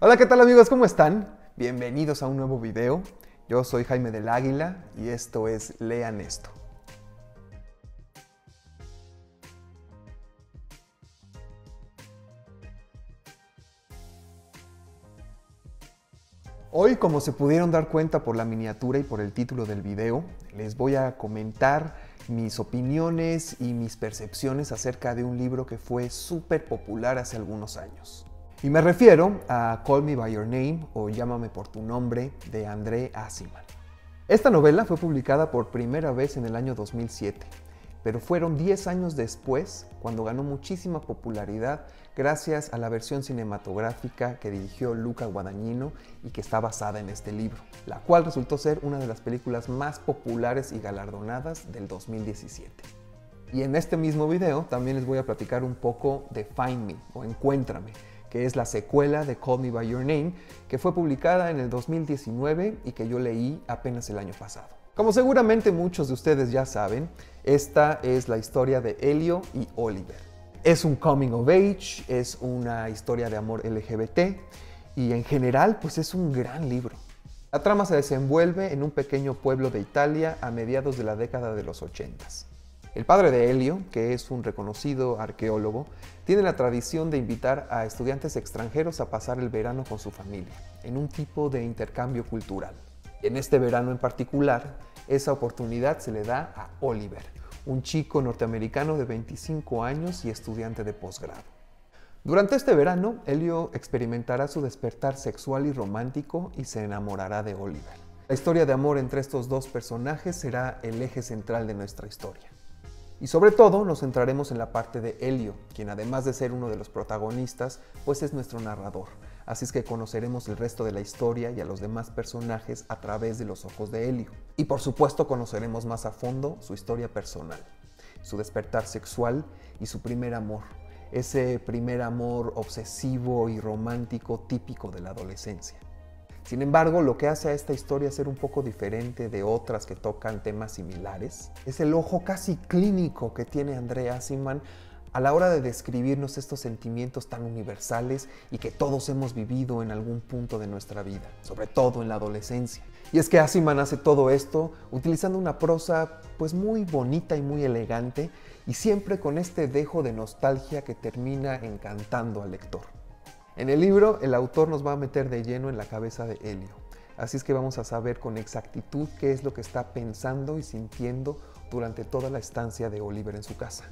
Hola, ¿qué tal amigos? ¿Cómo están? Bienvenidos a un nuevo video. Yo soy Jaime del Águila y esto es Lean Esto. Hoy, como se pudieron dar cuenta por la miniatura y por el título del video, les voy a comentar mis opiniones y mis percepciones acerca de un libro que fue súper popular hace algunos años. Y me refiero a Call Me By Your Name o Llámame por tu nombre de André Aciman. Esta novela fue publicada por primera vez en el año 2007, pero fueron 10 años después cuando ganó muchísima popularidad gracias a la versión cinematográfica que dirigió Luca Guadagnino y que está basada en este libro, la cual resultó ser una de las películas más populares y galardonadas del 2017. Y en este mismo video también les voy a platicar un poco de Find Me o Encuéntrame, que es la secuela de Call Me By Your Name, que fue publicada en el 2019 y que yo leí apenas el año pasado. Como seguramente muchos de ustedes ya saben, esta es la historia de Elio y Oliver. Es un coming of age, es una historia de amor LGBT y en general pues es un gran libro. La trama se desenvuelve en un pequeño pueblo de Italia a mediados de la década de los 80s. El padre de Elio, que es un reconocido arqueólogo, tiene la tradición de invitar a estudiantes extranjeros a pasar el verano con su familia, en un tipo de intercambio cultural. En este verano en particular, esa oportunidad se le da a Oliver, un chico norteamericano de 25 años y estudiante de posgrado. Durante este verano, Elio experimentará su despertar sexual y romántico y se enamorará de Oliver. La historia de amor entre estos dos personajes será el eje central de nuestra historia. Y sobre todo nos centraremos en la parte de Elio, quien además de ser uno de los protagonistas, pues es nuestro narrador. Así es que conoceremos el resto de la historia y a los demás personajes a través de los ojos de Elio. Y por supuesto conoceremos más a fondo su historia personal, su despertar sexual y su primer amor. Ese primer amor obsesivo y romántico típico de la adolescencia. Sin embargo, lo que hace a esta historia ser un poco diferente de otras que tocan temas similares es el ojo casi clínico que tiene André Aciman a la hora de describirnos estos sentimientos tan universales y que todos hemos vivido en algún punto de nuestra vida, sobre todo en la adolescencia. Y es que Aciman hace todo esto utilizando una prosa pues muy bonita y muy elegante y siempre con este dejo de nostalgia que termina encantando al lector. En el libro, el autor nos va a meter de lleno en la cabeza de Elio, así es que vamos a saber con exactitud qué es lo que está pensando y sintiendo durante toda la estancia de Oliver en su casa.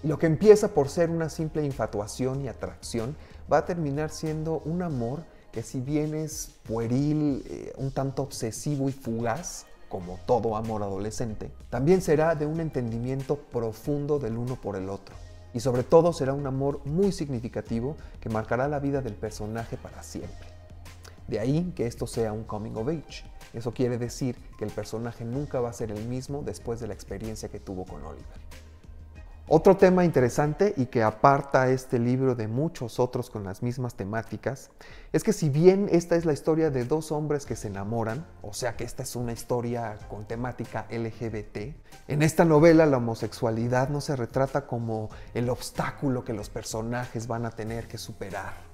Y lo que empieza por ser una simple infatuación y atracción, va a terminar siendo un amor que si bien es pueril, un tanto obsesivo y fugaz, como todo amor adolescente, también será de un entendimiento profundo del uno por el otro. Y sobre todo será un amor muy significativo que marcará la vida del personaje para siempre. De ahí que esto sea un coming of age. Eso quiere decir que el personaje nunca va a ser el mismo después de la experiencia que tuvo con Oliver. Otro tema interesante y que aparta este libro de muchos otros con las mismas temáticas es que si bien esta es la historia de dos hombres que se enamoran, o sea que esta es una historia con temática LGBT, en esta novela la homosexualidad no se retrata como el obstáculo que los personajes van a tener que superar.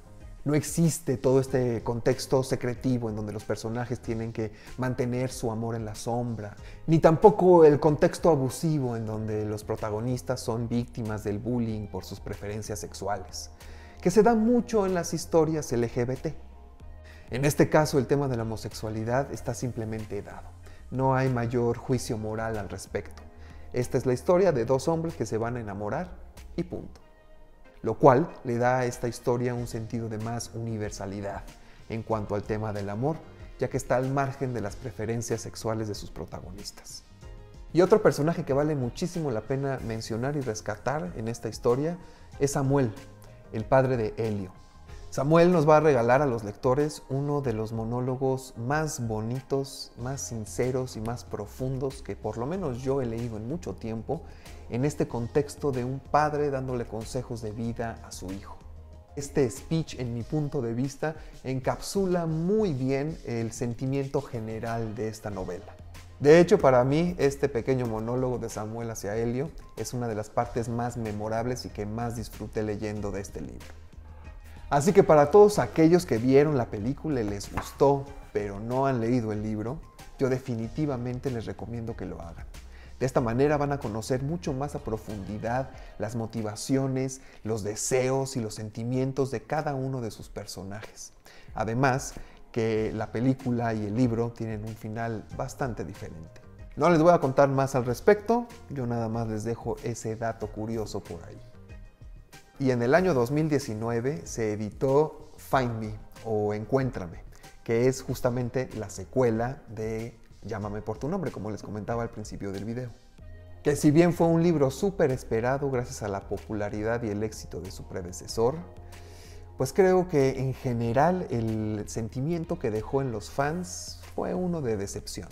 No existe todo este contexto secretivo en donde los personajes tienen que mantener su amor en la sombra, ni tampoco el contexto abusivo en donde los protagonistas son víctimas del bullying por sus preferencias sexuales, que se da mucho en las historias LGBT. En este caso, el tema de la homosexualidad está simplemente dado. No hay mayor juicio moral al respecto. Esta es la historia de dos hombres que se van a enamorar y punto. Lo cual le da a esta historia un sentido de más universalidad en cuanto al tema del amor, ya que está al margen de las preferencias sexuales de sus protagonistas. Y otro personaje que vale muchísimo la pena mencionar y rescatar en esta historia es Samuel, el padre de Elio. Samuel nos va a regalar a los lectores uno de los monólogos más bonitos, más sinceros y más profundos que por lo menos yo he leído en mucho tiempo en este contexto de un padre dándole consejos de vida a su hijo. Este speech, en mi punto de vista, encapsula muy bien el sentimiento general de esta novela. De hecho, para mí, este pequeño monólogo de Samuel hacia Elio es una de las partes más memorables y que más disfruté leyendo de este libro. Así que para todos aquellos que vieron la película y les gustó, pero no han leído el libro, yo definitivamente les recomiendo que lo hagan. De esta manera van a conocer mucho más a profundidad las motivaciones, los deseos y los sentimientos de cada uno de sus personajes. Además, que la película y el libro tienen un final bastante diferente. No les voy a contar más al respecto, yo nada más les dejo ese dato curioso por ahí. Y en el año 2019 se editó Find Me o Encuéntrame, que es justamente la secuela de Llámame por tu nombre, como les comentaba al principio del video. Que si bien fue un libro súper esperado gracias a la popularidad y el éxito de su predecesor, pues creo que en general el sentimiento que dejó en los fans fue uno de decepción.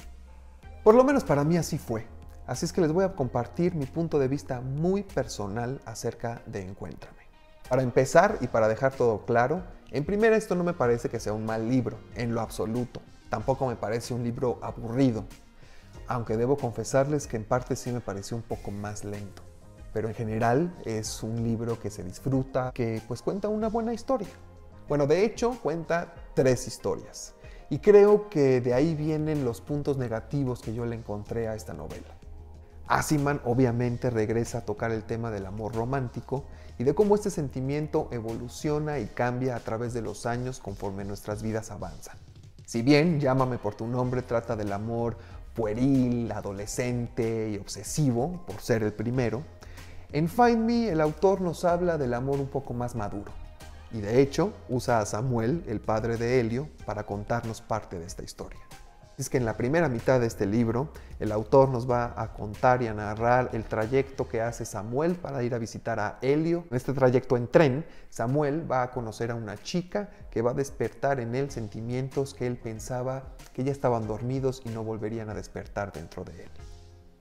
Por lo menos para mí así fue. Así es que les voy a compartir mi punto de vista muy personal acerca de Encuéntrame. Para empezar y para dejar todo claro, en primera esto no me parece que sea un mal libro, en lo absoluto. Tampoco me parece un libro aburrido, aunque debo confesarles que en parte sí me pareció un poco más lento. Pero en general es un libro que se disfruta, que pues cuenta una buena historia. Bueno, de hecho cuenta 3 historias. Y creo que de ahí vienen los puntos negativos que yo le encontré a esta novela. Aciman obviamente regresa a tocar el tema del amor romántico y de cómo este sentimiento evoluciona y cambia a través de los años conforme nuestras vidas avanzan. Si bien Llámame por tu nombre trata del amor pueril, adolescente y obsesivo, por ser el primero, en Find Me el autor nos habla del amor un poco más maduro. Y de hecho usa a Samuel, el padre de Elio, para contarnos parte de esta historia. Es que en la primera mitad de este libro, el autor nos va a contar y a narrar el trayecto que hace Samuel para ir a visitar a Elio. En este trayecto en tren, Samuel va a conocer a una chica que va a despertar en él sentimientos que él pensaba que ya estaban dormidos y no volverían a despertar dentro de él.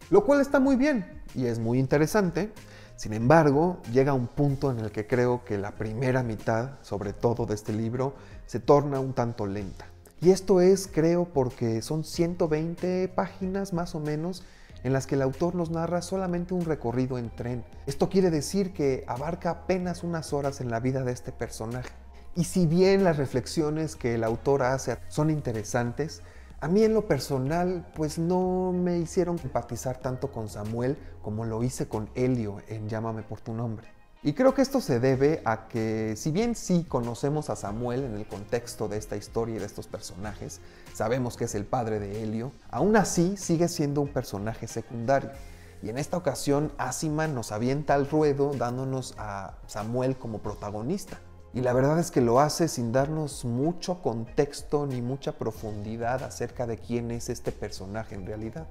Lo cual está muy bien y es muy interesante. Sin embargo, llega un punto en el que creo que la primera mitad, sobre todo de este libro, se torna un tanto lenta. Y esto es, creo, porque son 120 páginas más o menos en las que el autor nos narra solamente un recorrido en tren. Esto quiere decir que abarca apenas unas horas en la vida de este personaje. Y si bien las reflexiones que el autor hace son interesantes, a mí en lo personal pues no me hicieron empatizar tanto con Samuel como lo hice con Elio en Llámame por tu nombre. Y creo que esto se debe a que, si bien sí conocemos a Samuel en el contexto de esta historia y de estos personajes, sabemos que es el padre de Elio, aún así sigue siendo un personaje secundario. Y en esta ocasión Aciman nos avienta al ruedo dándonos a Samuel como protagonista. Y la verdad es que lo hace sin darnos mucho contexto ni mucha profundidad acerca de quién es este personaje en realidad.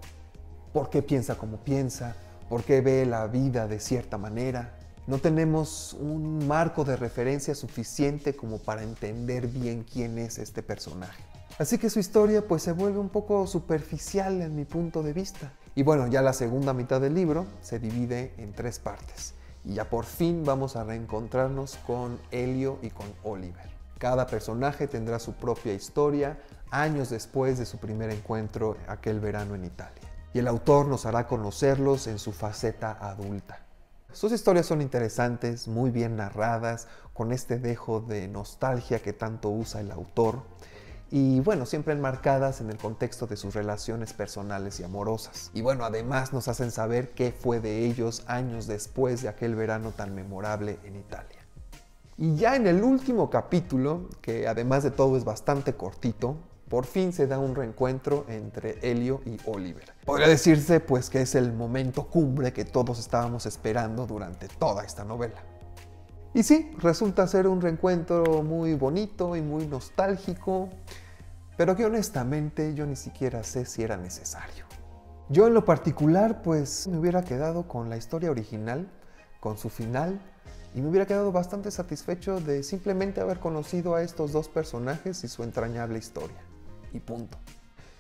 ¿Por qué piensa como piensa? ¿Por qué ve la vida de cierta manera? No tenemos un marco de referencia suficiente como para entender bien quién es este personaje. Así que su historia pues se vuelve un poco superficial en mi punto de vista. Y bueno, ya la segunda mitad del libro se divide en 3 partes. Y ya por fin vamos a reencontrarnos con Elio y con Oliver. Cada personaje tendrá su propia historia años después de su primer encuentro aquel verano en Italia. Y el autor nos hará conocerlos en su faceta adulta. Sus historias son interesantes, muy bien narradas, con este dejo de nostalgia que tanto usa el autor y bueno, siempre enmarcadas en el contexto de sus relaciones personales y amorosas. Y bueno, además nos hacen saber qué fue de ellos años después de aquel verano tan memorable en Italia. Y ya en el último capítulo, que además de todo es bastante cortito, por fin se da un reencuentro entre Elio y Oliver. Podría decirse pues que es el momento cumbre que todos estábamos esperando durante toda esta novela. Y sí, resulta ser un reencuentro muy bonito y muy nostálgico, pero que honestamente yo ni siquiera sé si era necesario. Yo en lo particular pues me hubiera quedado con la historia original, con su final, y me hubiera quedado bastante satisfecho de simplemente haber conocido a estos 2 personajes y su entrañable historia. Y punto.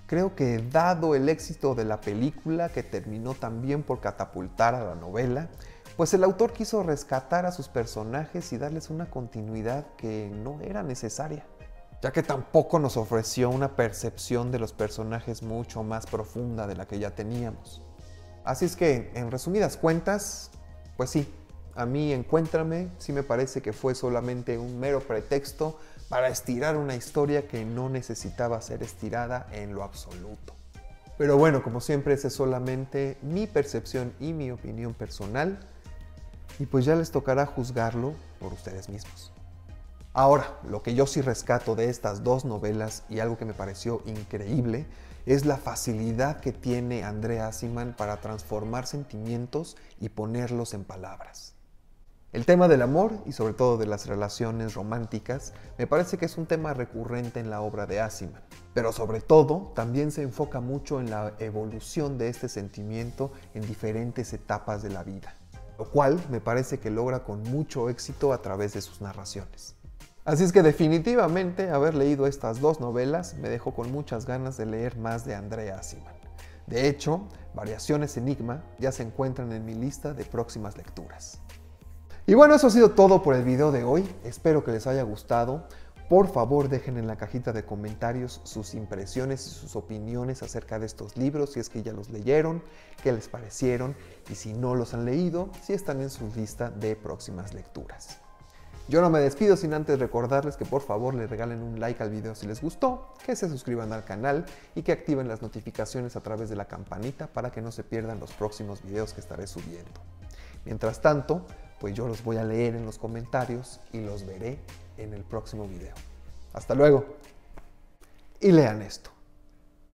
Creo que dado el éxito de la película, que terminó también por catapultar a la novela, pues el autor quiso rescatar a sus personajes y darles una continuidad que no era necesaria, ya que tampoco nos ofreció una percepción de los personajes mucho más profunda de la que ya teníamos. Así es que, en resumidas cuentas, pues sí, A mí Encuéntrame sí me parece que fue solamente un mero pretexto para estirar una historia que no necesitaba ser estirada en lo absoluto. Pero bueno, como siempre, esa es solamente mi percepción y mi opinión personal, y pues ya les tocará juzgarlo por ustedes mismos. Ahora, lo que yo sí rescato de estas dos novelas y algo que me pareció increíble es la facilidad que tiene André Aciman para transformar sentimientos y ponerlos en palabras. El tema del amor y sobre todo de las relaciones románticas me parece que es un tema recurrente en la obra de Aciman, pero sobre todo también se enfoca mucho en la evolución de este sentimiento en diferentes etapas de la vida, lo cual me parece que logra con mucho éxito a través de sus narraciones. Así es que definitivamente haber leído estas dos novelas me dejó con muchas ganas de leer más de André Aciman. De hecho, Variaciones Enigma ya se encuentran en mi lista de próximas lecturas. Y bueno, eso ha sido todo por el video de hoy. Espero que les haya gustado. Por favor, dejen en la cajita de comentarios sus impresiones y sus opiniones acerca de estos libros, si es que ya los leyeron, qué les parecieron, y si no los han leído, si están en su lista de próximas lecturas. Yo no me despido sin antes recordarles que por favor le regalen un like al video si les gustó, que se suscriban al canal y que activen las notificaciones a través de la campanita para que no se pierdan los próximos videos que estaré subiendo. Mientras tanto, pues yo los voy a leer en los comentarios y los veré en el próximo video. Hasta luego y lean esto.